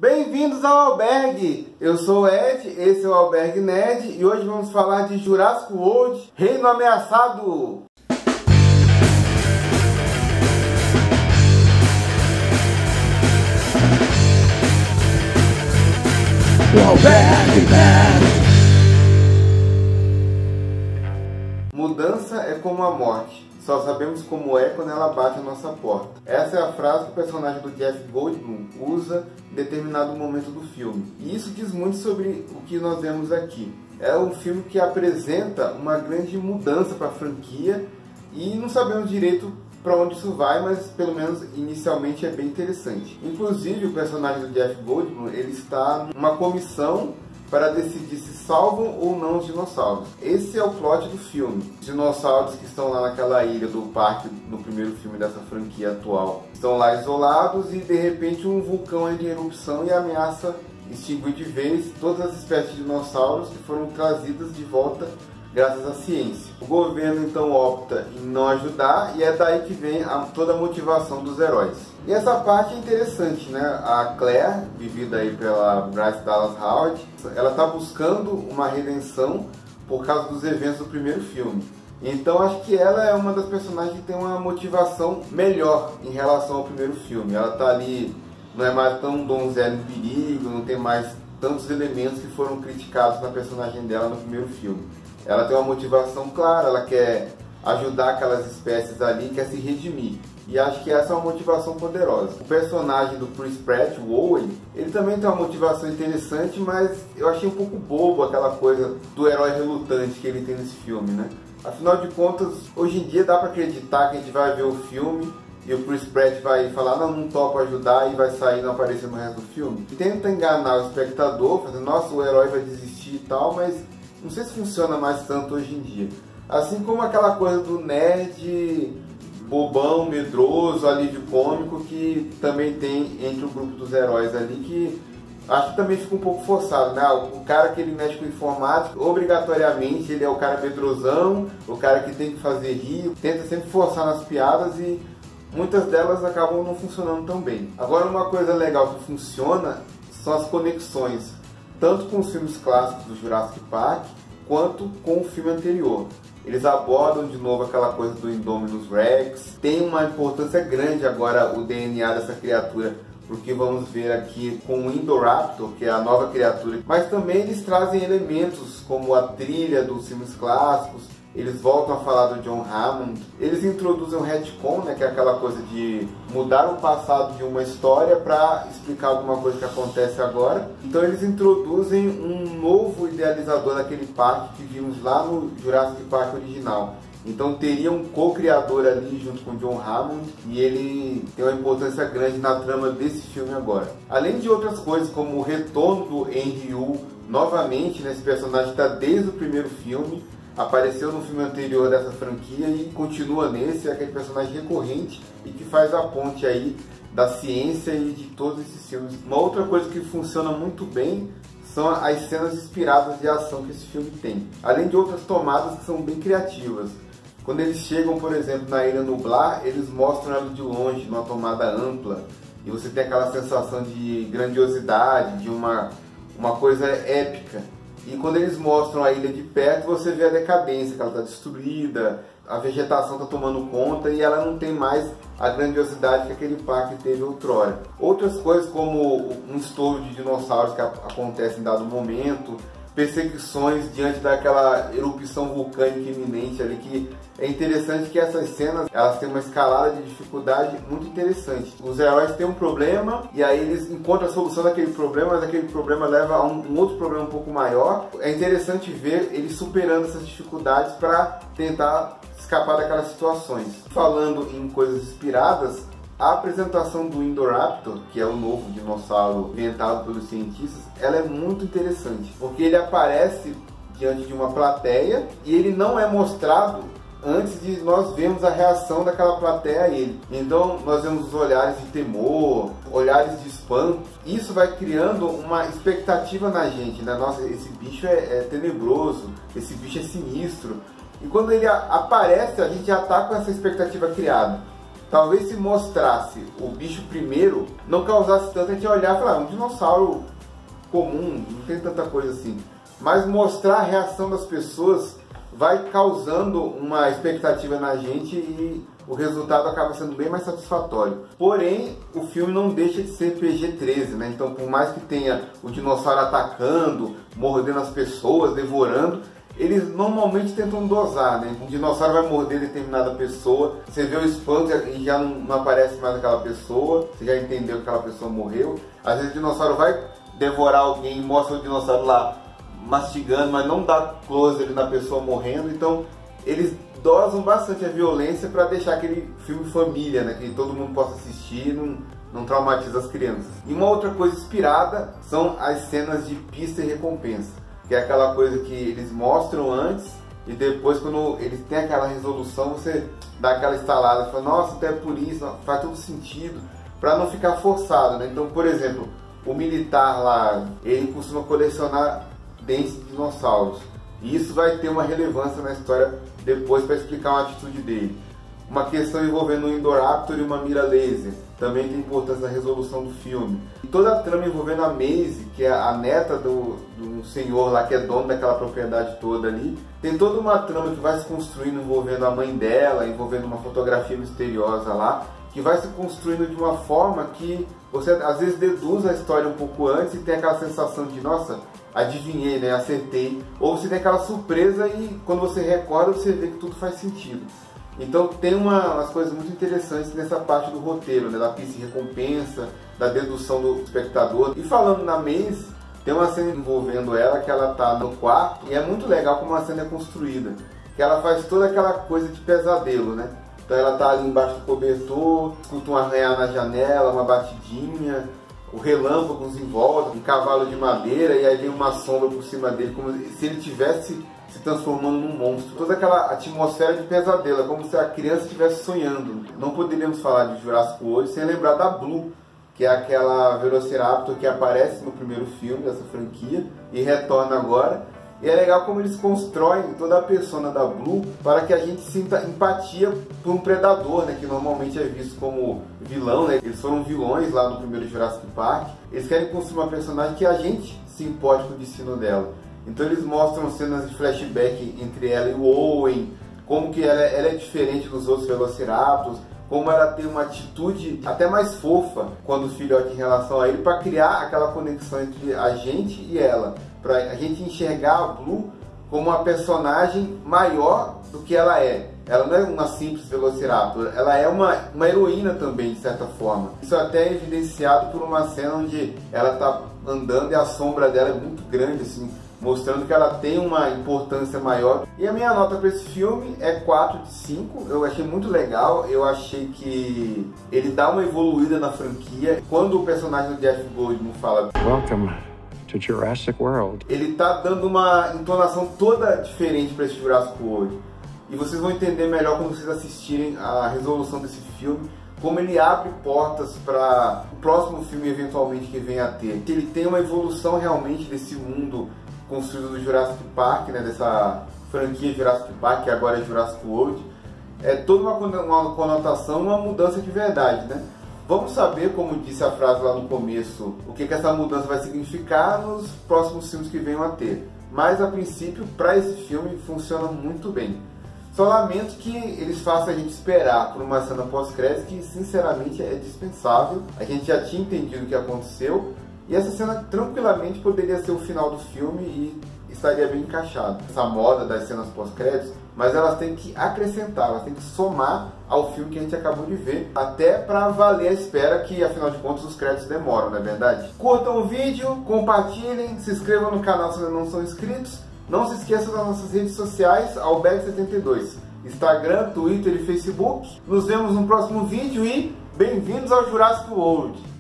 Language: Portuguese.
Bem-vindos ao Albergue! Eu sou o Ed, esse é o Albergue Nerd e hoje vamos falar de Jurassic World, Reino Ameaçado! Albergue Nerd! Mudança é como a morte. Só sabemos como é quando ela bate a nossa porta. Essa é a frase que o personagem do Jeff Goldblum usa em determinado momento do filme. E isso diz muito sobre o que nós vemos aqui. É um filme que apresenta uma grande mudança para a franquia e não sabemos direito para onde isso vai, mas pelo menos inicialmente é bem interessante. Inclusive o personagem do Jeff Goldblum, ele está numa comissão para decidir se salvam ou não os dinossauros. Esse é o plot do filme. Os dinossauros que estão lá naquela ilha do parque, no primeiro filme dessa franquia atual, estão lá isolados e de repente um vulcão entra em erupção e ameaça extinguir de vez todas as espécies de dinossauros que foram trazidas de volta graças à ciência. O governo então opta em não ajudar e é daí que vem toda a motivação dos heróis. E essa parte é interessante, né? A Claire, vivida aí pela Bryce Dallas Howard, ela está buscando uma redenção por causa dos eventos do primeiro filme. Então acho que ela é uma das personagens que tem uma motivação melhor em relação ao primeiro filme. Ela está ali, não é mais tão donzela em perigo, não tem mais tantos elementos que foram criticados na personagem dela no primeiro filme. Ela tem uma motivação clara, ela quer ajudar aquelas espécies ali, quer se redimir. E acho que essa é uma motivação poderosa. O personagem do Chris Pratt, o Owen, ele também tem uma motivação interessante, mas eu achei um pouco bobo aquela coisa do herói relutante que ele tem nesse filme, né? Afinal de contas, hoje em dia dá pra acreditar que a gente vai ver o filme e o Chris Pratt vai falar, não topo ajudar, e vai sair e não aparecer no resto do filme. E tenta enganar o espectador, fazendo, nossa, o herói vai desistir e tal, mas não sei se funciona mais tanto hoje em dia. Assim como aquela coisa do nerd bobão, medroso, alívio cômico que também tem entre o grupo dos heróis ali, que acho que também fica um pouco forçado, né? O cara que ele mexe com informática, obrigatoriamente ele é o cara medrosão, o cara que tem que fazer rir, tenta sempre forçar nas piadas e muitas delas acabam não funcionando tão bem. Agora uma coisa legal que funciona são as conexões, tanto com os filmes clássicos do Jurassic Park, quanto com o filme anterior. Eles abordam de novo aquela coisa do Indominus Rex. Tem uma importância grande agora o DNA dessa criatura, porque vamos ver aqui com o Indoraptor, que é a nova criatura. Mas também eles trazem elementos como a trilha dos filmes clássicos. Eles voltam a falar do John Hammond. Eles introduzem o retcon, né, que é aquela coisa de mudar o passado de uma história para explicar alguma coisa que acontece agora. Então eles introduzem um novo idealizador daquele parque que vimos lá no Jurassic Park original. Então teria um co-criador ali junto com o John Hammond e ele tem uma importância grande na trama desse filme agora. Além de outras coisas como o retorno do Henry Wu novamente, né, esse personagem está desde o primeiro filme. Apareceu no filme anterior dessa franquia e continua nesse, é aquele personagem recorrente e que faz a ponte aí da ciência e de todos esses filmes. Uma outra coisa que funciona muito bem são as cenas inspiradas de ação que esse filme tem, além de outras tomadas que são bem criativas. Quando eles chegam, por exemplo, na Ilha Nublar, eles mostram ela de longe, numa tomada ampla, e você tem aquela sensação de grandiosidade, de uma coisa épica. E quando eles mostram a ilha de perto, você vê a decadência, que ela está destruída, a vegetação está tomando conta e ela não tem mais a grandiosidade que aquele parque teve outrora. Outras coisas como um estouro de dinossauros que acontece em dado momento, perseguições diante daquela erupção vulcânica iminente ali, que é interessante que essas cenas, elas têm uma escalada de dificuldade muito interessante. Os heróis têm um problema e aí eles encontram a solução daquele problema, mas aquele problema leva a um outro problema um pouco maior. É interessante ver eles superando essas dificuldades para tentar escapar daquelas situações. Falando em coisas inspiradas, a apresentação do Indoraptor, que é o novo dinossauro inventado pelos cientistas, ela é muito interessante, porque ele aparece diante de uma plateia e ele não é mostrado antes de nós vermos a reação daquela plateia a ele. Então nós vemos os olhares de temor, olhares de espanto. Isso vai criando uma expectativa na gente, né? Nossa, esse bicho é tenebroso, esse bicho é sinistro. E quando ele aparece, a gente já está com essa expectativa criada. Talvez se mostrasse o bicho primeiro, não causasse tanto a gente olhar e falar, um dinossauro comum, não tem tanta coisa assim. Mas mostrar a reação das pessoas vai causando uma expectativa na gente e o resultado acaba sendo bem mais satisfatório. Porém, o filme não deixa de ser PG-13, né? Então, por mais que tenha o dinossauro atacando, mordendo as pessoas, devorando, eles normalmente tentam dosar, né? Um dinossauro vai morder determinada pessoa, você vê o espanto e já não aparece mais aquela pessoa, você já entendeu que aquela pessoa morreu. Às vezes o dinossauro vai devorar alguém e mostra o dinossauro lá mastigando, mas não dá close ali na pessoa morrendo. Então eles dosam bastante a violência para deixar aquele filme família, né? Que todo mundo possa assistir e não traumatiza as crianças. E uma outra coisa inspirada são as cenas de pista e recompensa, que é aquela coisa que eles mostram antes e depois, quando eles têm aquela resolução, você dá aquela estalada, fala, nossa, até por isso, faz todo sentido, para não ficar forçado, né? Então, por exemplo, o militar lá, ele costuma colecionar dentes de dinossauros, e isso vai ter uma relevância na história depois para explicar uma atitude dele. Uma questão envolvendo um Indoraptor e uma mira laser também tem importância na resolução do filme. E toda a trama envolvendo a Maisie, que é a neta do senhor lá que é dono daquela propriedade toda ali, tem toda uma trama que vai se construindo envolvendo a mãe dela, envolvendo uma fotografia misteriosa lá, que vai se construindo de uma forma que você às vezes deduz a história um pouco antes e tem aquela sensação de, nossa, adivinhei, né, acertei. Ou você tem aquela surpresa e quando você recorda você vê que tudo faz sentido. Então tem umas coisas muito interessantes nessa parte do roteiro, né, da pista de recompensa, da dedução do espectador. E falando na Maisie, tem uma cena envolvendo ela que ela tá no quarto e é muito legal como a cena é construída, que ela faz toda aquela coisa de pesadelo, né? Então ela tá ali embaixo do cobertor, escuta um arranhar na janela, uma batidinha, o relâmpago em volta, um cavalo de madeira e aí vem uma sombra por cima dele, como se ele tivesse se transformando num monstro. Toda aquela atmosfera de pesadelo, é como se a criança estivesse sonhando. Não poderíamos falar de Jurassic World sem lembrar da Blue, que é aquela Velociraptor que aparece no primeiro filme dessa franquia e retorna agora. E é legal como eles constroem toda a persona da Blue para que a gente sinta empatia por um predador, né, que normalmente é visto como vilão, né? Eles foram vilões lá no primeiro Jurassic Park. Eles querem construir uma personagem que a gente se importe com o destino dela. Então eles mostram cenas de flashback entre ela e o Owen, como que ela é diferente dos outros Velociraptors, como ela tem uma atitude até mais fofa quando o filhote em relação a ele, para criar aquela conexão entre a gente e ela, para a gente enxergar a Blue como uma personagem maior do que ela é. Ela não é uma simples Velociraptor, ela é uma heroína também, de certa forma. Isso até é evidenciado por uma cena onde ela está andando e a sombra dela é muito grande, assim, mostrando que ela tem uma importância maior. E a minha nota para esse filme é 4 de 5. Eu achei muito legal, eu achei que ele dá uma evoluída na franquia. Quando o personagem do Jeff Goldblum fala Welcome to Jurassic World, ele tá dando uma entonação toda diferente para esse Jurassic World. E vocês vão entender melhor quando vocês assistirem a resolução desse filme, como ele abre portas para o próximo filme eventualmente que venha a ter. Ele tem uma evolução realmente desse mundo construído do Jurassic Park, né, dessa franquia Jurassic Park, que agora é Jurassic World. É toda uma conotação, uma mudança de verdade, né? Vamos saber, como disse a frase lá no começo, o que essa mudança vai significar nos próximos filmes que venham a ter. Mas, a princípio, para esse filme, funciona muito bem. Só lamento que eles façam a gente esperar por uma cena pós-crédito que, sinceramente, é dispensável. A gente já tinha entendido o que aconteceu. E essa cena tranquilamente poderia ser o final do filme e estaria bem encaixado. Essa moda das cenas pós-créditos, mas elas têm que acrescentar, elas têm que somar ao filme que a gente acabou de ver, até para valer a espera, que afinal de contas os créditos demoram, não é verdade? Curtam o vídeo, compartilhem, se inscrevam no canal se ainda não são inscritos. Não se esqueçam das nossas redes sociais, Alberg72, Instagram, Twitter e Facebook. Nos vemos no próximo vídeo e bem-vindos ao Jurassic World!